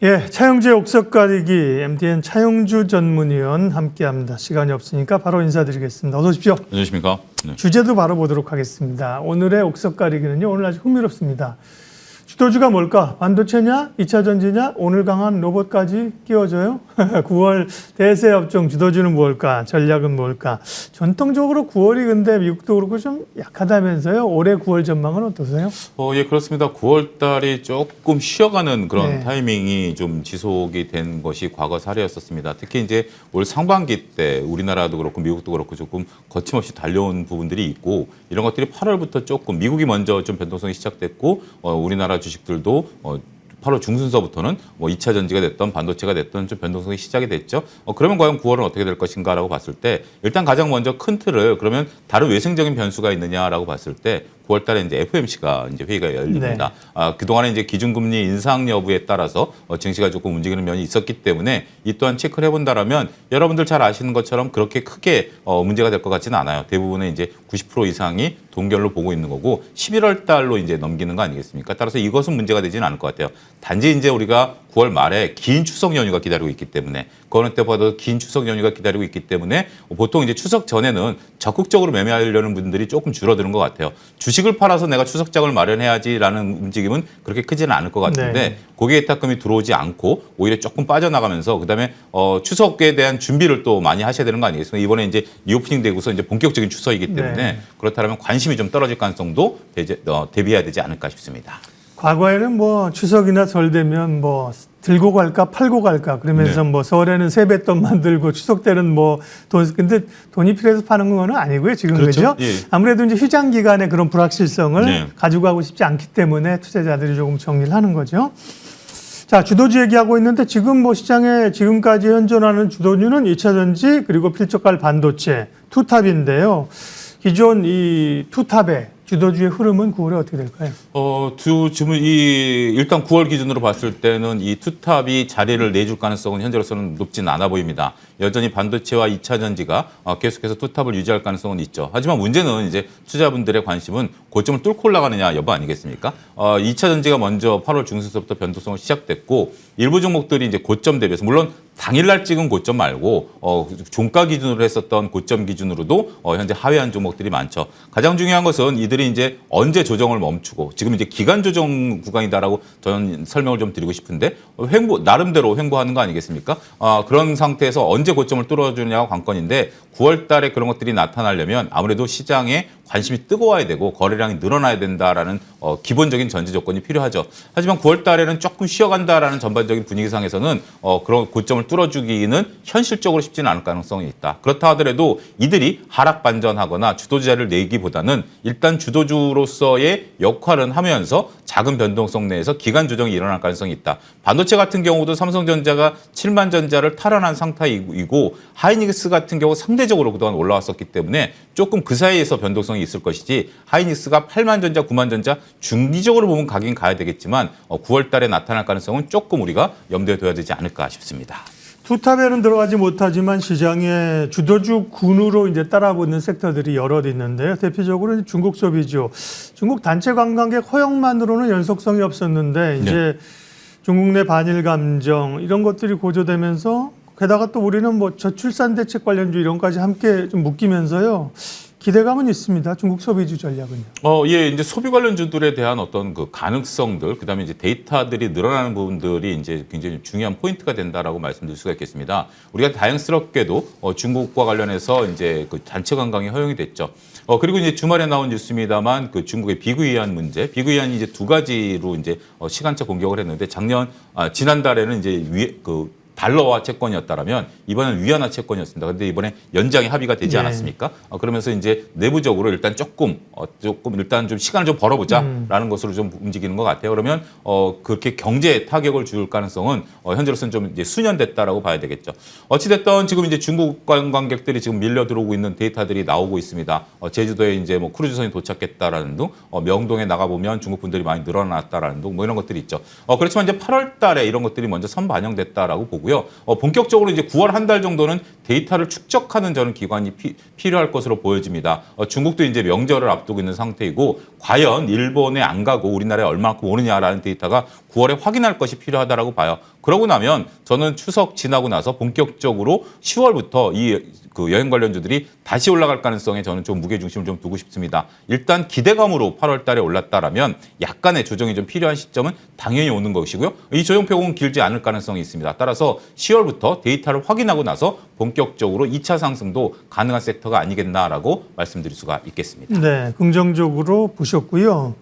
예, 차영주의 옥석 가리기 MTN 차영주 전문위원 함께합니다. 시간이 없으니까 바로 인사드리겠습니다. 어서 오십시오. 안녕하십니까. 네. 주제도 바로 보도록 하겠습니다. 오늘의 옥석 가리기는요. 오늘 아주 흥미롭습니다. 주도주가 뭘까? 반도체냐? 2차 전지냐? 오늘 강한 로봇까지 끼워져요? 9월 대세 업종 주도주는 뭘까? 전략은 뭘까? 전통적으로 9월이 근데 미국도 그렇고 좀 약하다면서요? 올해 9월 전망은 어떠세요? 예, 그렇습니다. 9월 달이 조금 쉬어가는 그런 네. 타이밍이 좀 지속이 된 것이 과거 사례였었습니다. 특히 이제 올 상반기 때 우리나라도 그렇고 미국도 그렇고 조금 거침없이 달려온 부분들이 있고 이런 것들이 8월부터 조금 미국이 먼저 좀 변동성이 시작됐고 우리나라 주식들도 8월 중순서부터는 뭐 2차 전지가 됐던 반도체가 됐던 좀 변동성이 시작이 됐죠. 그러면 과연 9월은 어떻게 될 것인가라고 봤을 때 일단 가장 먼저 큰 틀을 그러면 다른 외생적인 변수가 있느냐라고 봤을 때 9월 달에 이제 FOMC가 이제 회의가 열립니다. 네. 그동안에 이제 기준금리 인상 여부에 따라서 증시가 조금 움직이는 면이 있었기 때문에 이 또한 체크를 해본다라면 여러분들 잘 아시는 것처럼 그렇게 크게 문제가 될 것 같지는 않아요. 대부분의 이제 90% 이상이 동결로 보고 있는 거고 11월 달로 이제 넘기는 거 아니겠습니까? 따라서 이것은 문제가 되지는 않을 것 같아요. 단지 이제 우리가 9월 말에 긴 추석 연휴가 기다리고 있기 때문에 그 어느 때보다도 긴 추석 연휴가 기다리고 있기 때문에 보통 이제 추석 전에는 적극적으로 매매하려는 분들이 조금 줄어드는 것 같아요. 주식을 팔아서 내가 추석장을 마련해야지라는 움직임은 그렇게 크지는 않을 것 같은데 네. 고객 예탁금이 들어오지 않고 오히려 조금 빠져나가면서 그다음에 추석에 대한 준비를 또 많이 하셔야 되는 거 아니겠습니까? 이번에 이제 리오프닝 되고서 이제 본격적인 추석이기 때문에 네. 그렇다면 관심이 좀 떨어질 가능성도 대비해야 되지 않을까 싶습니다. 과거에는 뭐 추석이나 설 되면 뭐 들고 갈까 팔고 갈까 그러면서 네. 뭐 설에는 세뱃돈 만들고 추석 때는 뭐 근데 돈이 필요해서 파는 건 아니고요 지금 그렇죠. 그죠? 예. 아무래도 이제 휴장 기간에 그런 불확실성을 네. 가지고 가고 싶지 않기 때문에 투자자들이 조금 정리를 하는 거죠. 자, 주도주 얘기하고 있는데 지금 뭐 시장에 지금까지 현존하는 주도주는 2차 전지 그리고 필적할 반도체 투탑인데요. 기존 이 투탑의 주도주의 흐름은 9월에 어떻게 될까요? 일단 9월 기준으로 봤을 때는 이 투탑이 자리를 내줄 가능성은 현재로서는 높지는 않아 보입니다. 여전히 반도체와 2차 전지가 계속해서 투탑을 유지할 가능성은 있죠. 하지만 문제는 이제 투자분들의 관심은 고점을 뚫고 올라가느냐 여부 아니겠습니까? 2차 전지가 먼저 8월 중순서부터 변동성을 시작됐고 일부 종목들이 이제 고점 대비해서 물론 당일날 찍은 고점 말고 종가 기준으로 했었던 고점 기준으로도 현재 하회한 종목들이 많죠. 가장 중요한 것은 이들이 이제 언제 조정을 멈추고 지금 이제 기간 조정 구간이다라고 저는 설명을 좀 드리고 싶은데 나름대로 횡보하는 거 아니겠습니까? 그런 상태에서 언제 고점을 뚫어주느냐가 관건인데 9월 달에 그런 것들이 나타나려면 아무래도 시장에 관심이 뜨거워야 되고 거래량이 늘어나야 된다라는 기본적인 전제 조건이 필요하죠. 하지만 9월 달에는 조금 쉬어간다라는 전반적인 분위기상에서는 그런 고점을 뚫어주기는 현실적으로 쉽지는 않을 가능성이 있다. 그렇다 하더라도 이들이 하락 반전하거나 주도주자를 내기보다는 일단 주도주로서의 역할은 하면서 작은 변동성 내에서 기간 조정이 일어날 가능성이 있다. 반도체 같은 경우도 삼성전자가 7만 전자를 탈환한 상태이고 하이닉스 같은 경우 상대적으로 그동안 올라왔었기 때문에 조금 그 사이에서 변동성이 있을 것이지 하이닉스가 8만 전자, 9만 전자 중기적으로 보면 가긴 가야 되겠지만 9월 달에 나타날 가능성은 조금 우리가 염두에 둬야 되지 않을까 싶습니다. 투탑에는 들어가지 못하지만 시장의 주도주 군으로 이제 따라붙는 섹터들이 여럿 있는데요. 대표적으로 중국 소비주, 중국 단체 관광객 허용만으로는 연속성이 없었는데 이제 네. 중국 내 반일 감정 이런 것들이 고조되면서 게다가 또 우리는 뭐 저출산 대책 관련주 이런 것까지 함께 좀 묶이면서요. 기대감은 있습니다. 중국 소비주 전략은요. 예, 이제 소비 관련주들에 대한 어떤 그 가능성들, 그다음에 이제 데이터들이 늘어나는 부분들이 이제 굉장히 중요한 포인트가 된다라고 말씀드릴 수가 있겠습니다. 우리가 다행스럽게도 중국과 관련해서 이제 그 단체 관광이 허용이 됐죠. 그리고 이제 주말에 나온 뉴스입니다만 그 중국의 비구이안 문제, 비구이안이 이제 두 가지로 이제 시간차 공격을 했는데 지난달에는 이제 달러화 채권이었다라면 이번엔 위안화 채권이었습니다. 그런데 이번에 연장이 합의가 되지 않았습니까? 그러면서 이제 내부적으로 일단 조금 일단 좀 시간을 좀 벌어보자라는 것으로 좀 움직이는 것 같아요. 그러면 그렇게 경제에 타격을 줄 가능성은 현재로서는 좀 이제 수년됐다라고 봐야 되겠죠. 어찌됐든 지금 이제 중국 관광객들이 지금 밀려 들어오고 있는 데이터들이 나오고 있습니다. 제주도에 이제 뭐 크루즈선이 도착했다라는 등, 명동에 나가 보면 중국 분들이 많이 늘어났다라는 등 뭐 이런 것들이 있죠. 그렇지만 이제 8월달에 이런 것들이 먼저 선반영됐다라고 보고요. 본격적으로 이제 9월 한 달 정도는 데이터를 축적하는 저는 기관이 필요할 것으로 보여집니다. 중국도 이제 명절을 앞두고 있는 상태이고 과연 일본에 안 가고 우리나라에 얼마만큼 오느냐라는 데이터가 9월에 확인할 것이 필요하다라고 봐요. 그러고 나면 저는 추석 지나고 나서 본격적으로 10월부터 그 여행 관련주들이 다시 올라갈 가능성에 저는 좀 무게중심을 좀 두고 싶습니다. 일단 기대감으로 8월 달에 올랐다라면 약간의 조정이 좀 필요한 시점은 당연히 오는 것이고요. 이 조정폭은 길지 않을 가능성이 있습니다. 따라서 10월부터 데이터를 확인하고 나서 본격적으로 2차 상승도 가능한 섹터가 아니겠나라고 말씀드릴 수가 있겠습니다. 네, 긍정적으로 보셨고요.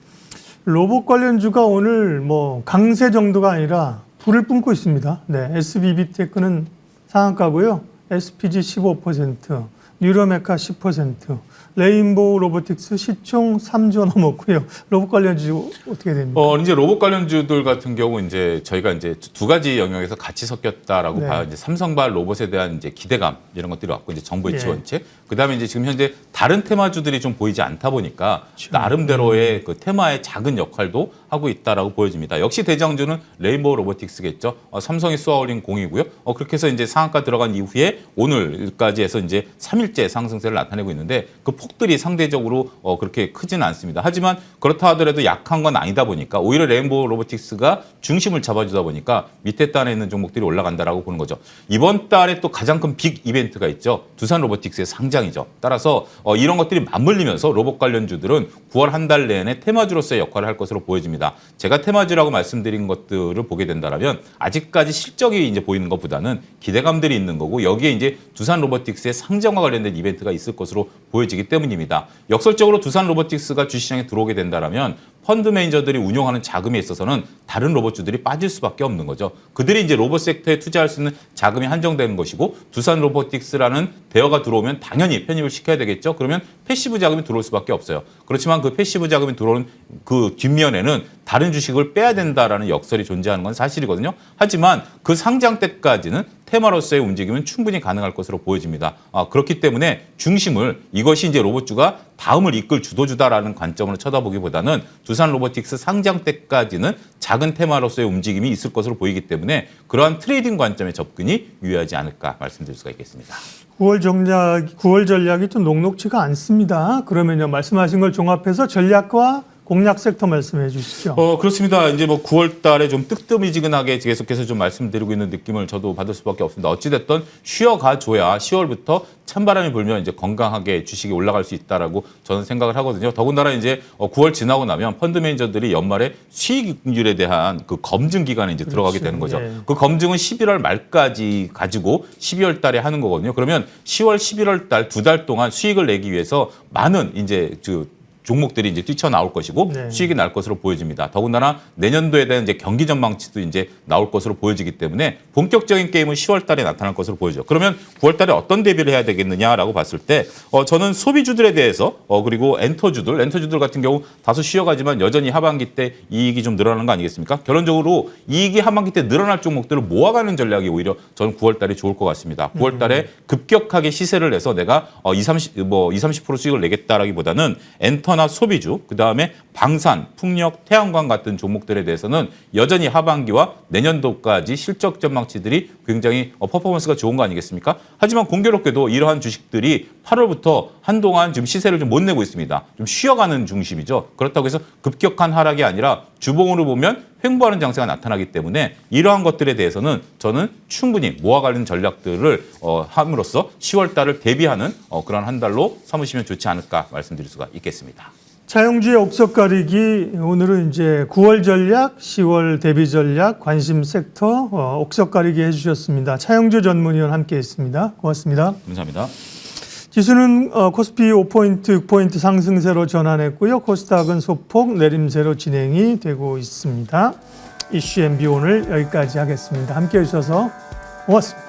로봇 관련주가 오늘 뭐 강세 정도가 아니라 불을 뿜고 있습니다. 네, SBB테크는 상한가고요. SPG 15%, 뉴로메카 10%, 레인보우 로보틱스 시총 3조 넘었고요. 로봇 관련주 어떻게 됩니까? 이제 로봇 관련주들 같은 경우 이제 저희가 이제 두 가지 영역에서 같이 섞였다라고 네. 봐요. 이제 삼성발 로봇에 대한 이제 기대감 이런 것들이 왔고 이제 정부의 예. 지원책. 그다음에 이제 지금 현재 다른 테마주들이 좀 보이지 않다 보니까 나름대로의 그 테마의 작은 역할도 하고 있다라고 보여집니다. 역시 대장주는 레인보우 로보틱스겠죠. 삼성이 쏘아올린 공이고요. 그렇게 해서 이제 상한가 들어간 이후에 오늘까지 해서 이제 3일째 상승세를 나타내고 있는데 그 폭들이 상대적으로 그렇게 크지는 않습니다. 하지만 그렇다 하더라도 약한 건 아니다 보니까 오히려 레인보우 로보틱스가 중심을 잡아주다 보니까 밑에 단에 있는 종목들이 올라간다라고 보는 거죠. 이번 달에 또 가장 큰 빅 이벤트가 있죠. 두산 로보틱스의 상장이죠. 따라서 이런 것들이 맞물리면서 로봇 관련주들은 9월 한 달 내내 테마주로서의 역할을 할 것으로 보여집니다. 제가 테마주라고 말씀드린 것들을 보게 된다면 아직까지 실적이 이제 보이는 것보다는 기대감들이 있는 거고 여기에 이제 두산 로보틱스의 상장과 관련된 이벤트가 있을 것으로 보여지기 때문입니다. 역설적으로 두산 로보틱스가 주시장에 들어오게 된다면 펀드 매니저들이 운용하는 자금에 있어서는 다른 로봇주들이 빠질 수밖에 없는 거죠. 그들이 이제 로봇 섹터에 투자할 수 있는 자금이 한정되는 것이고 두산 로보틱스라는 대여가 들어오면 당연히 편입을 시켜야 되겠죠. 그러면 패시브 자금이 들어올 수밖에 없어요. 그렇지만 그 패시브 자금이 들어오는 그 뒷면에는 다른 주식을 빼야 된다라는 역설이 존재하는 건 사실이거든요. 하지만 그 상장 때까지는 테마로서의 움직임은 충분히 가능할 것으로 보여집니다. 그렇기 때문에 중심을 이것이 이제 로봇주가 다음을 이끌 주도주다라는 관점으로 쳐다보기보다는 두산 로보틱스 상장 때까지는 작은 테마로서의 움직임이 있을 것으로 보이기 때문에 그러한 트레이딩 관점의 접근이 유효하지 않을까 말씀드릴 수가 있겠습니다. 9월 전략이 좀 녹록지가 않습니다. 그러면요, 말씀하신 걸 종합해서 전략과 공략 섹터 말씀해 주시죠. 그렇습니다. 이제 뭐 9월 달에 좀 뜨뜻미지근하게 계속해서 좀 말씀드리고 있는 느낌을 저도 받을 수밖에 없습니다. 어찌됐든 쉬어가줘야 10월부터 찬바람이 불면 이제 건강하게 주식이 올라갈 수 있다라고 저는 생각을 하거든요. 더군다나 이제 9월 지나고 나면 펀드 매니저들이 연말에 수익률에 대한 그 검증 기간에 이제 들어가게 되는 거죠. 예. 그 검증은 11월 말까지 가지고 12월 달에 하는 거거든요. 그러면 10월, 11월 달 두 달 동안 수익을 내기 위해서 많은 이제 종목들이 이제 뛰쳐나올 것이고 네. 수익이 날 것으로 보여집니다. 더군다나 내년도에 대한 이제 경기 전망치도 이제 나올 것으로 보여지기 때문에 본격적인 게임은 10월 달에 나타날 것으로 보여죠. 그러면 9월 달에 어떤 대비를 해야 되겠느냐라고 봤을 때 저는 소비주들에 대해서 그리고 엔터주들 같은 경우 다소 쉬어가지만 여전히 하반기 때 이익이 좀 늘어나는 거 아니겠습니까? 결론적으로 이익이 하반기 때 늘어날 종목들을 모아가는 전략이 오히려 저는 9월 달에 좋을 것 같습니다. 9월 달에 급격하게 시세를 내서 내가 20-30% 수익을 내겠다라기보다는 엔터 나 소비주, 그다음에 방산, 풍력, 태양광 같은 종목들에 대해서는 여전히 하반기와 내년도까지 실적 전망치들이 굉장히 퍼포먼스가 좋은 거 아니겠습니까? 하지만 공교롭게도 이러한 주식들이 8월부터 한동안 지금 시세를 좀 못 내고 있습니다. 좀 쉬어가는 중심이죠. 그렇다고 해서 급격한 하락이 아니라 주봉으로 보면 횡보하는 장세가 나타나기 때문에 이러한 것들에 대해서는 저는 충분히 모아가는 전략들을 함으로써 10월 달을 대비하는 그런 한 달로 삼으시면 좋지 않을까 말씀드릴 수가 있겠습니다. 차용주의 옥석 가리기, 오늘은 이제 9월 전략, 10월 대비 전략, 관심 섹터 옥석 가리기 해주셨습니다. 차용주 전문위원 함께했습니다. 고맙습니다. 감사합니다. 지수는 코스피 5포인트, 6포인트 상승세로 전환했고요. 코스닥은 소폭 내림세로 진행이 되고 있습니다. 이슈 MB 오늘 여기까지 하겠습니다. 함께해 주셔서 고맙습니다.